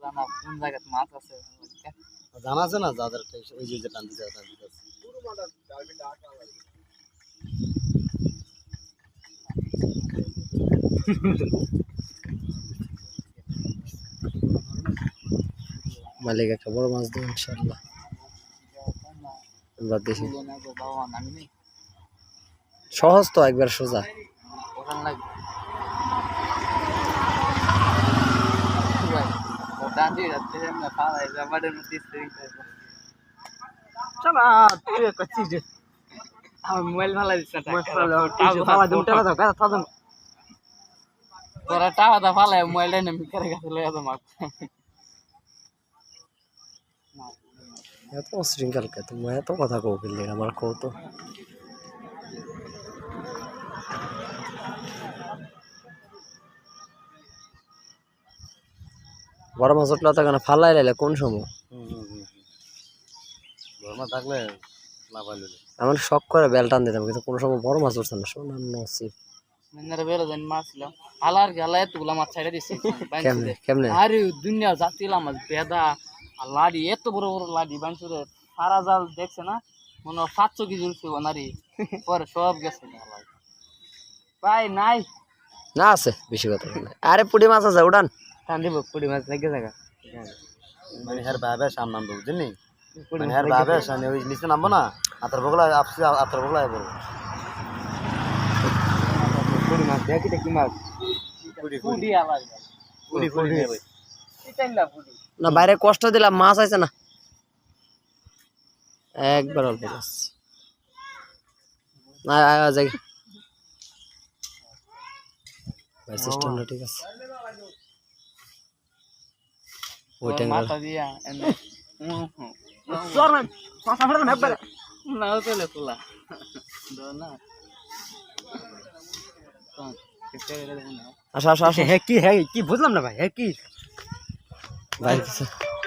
জানা কোন জায়গায় মাছ আছে জানা আছে না যাদের ওই যে টান দিতে তার দিতে মালিক একটা বড় মাছ দেবে ইনশাআল্লাহ আমরা দেখি সহজ তো একবার সোজা ওখান লাগবে দাঁড়ি রাখতে আমরা খাওয়া জামাদের মধ্যে স্টিং করব চলা তুই কচ্ছিস আমার মোবাইল ভালো দিছ না টাকা দম টাকা দাও কথা দাও তোরা টাকা দাও ভালো মোবাইলটা নেম করে গেছে লয়া দাও মাছ এত শৃঙ্খল কে তুমি এত কথা কও কি লাগে আমার কও তো বড় মাছ উঠলে তো কেন ফালাই লাইলে কোন সময় বড় মাছ থাকলে লাভাইলে আমার শখ করে বেল টান দিতাম কিন্তু কোনো সময় বড় মাছ উঠছে না শোনা নসিব মনের বেলা জানি মাছ ছিল আলার গেলা এতগুলা মাছ ছাইড়া দিছে কেমনে কেমনে আরে দুনিয়া জাতিলা মাছ বেদা আর লাডি এত বড় বড় লাডি বাংশুরে সারা জাল দেখছে না মনে 700 কেজি উঠছে নারী পরে সব গেছে ভাই নাই না আছে বেশি কথা না আরে পুঁটি মাছ আছে উড়ান টান দিব পুঁটি মাছ লাগে জায়গা মানে হ্যার বাবে সামনে নামবো বুঝলি মানে হ্যার বাবে সামনে ওই নিচে নামবো না আতর বগলা আপসি আতর বগলা আইবো পুঁটি মাছ দেখি কি মাছ পুঁটি আলাদা পুঁটি পুঁটি নেবে চিটাইলা পুঁটি না বাইরে কষ্ট দিলাম মাছ আছে না একবার অল্প মাছ না যাই ভাই সিস্টেমটা ঠিক আছে ওইটা মাথা দিয়া এনে সর না পাঁচা ফেলে না একবারে না চলে তোলা না আসা আসা আসা হ্যাঁ কি বুঝলাম না ভাই হ্যাঁ কি ভাই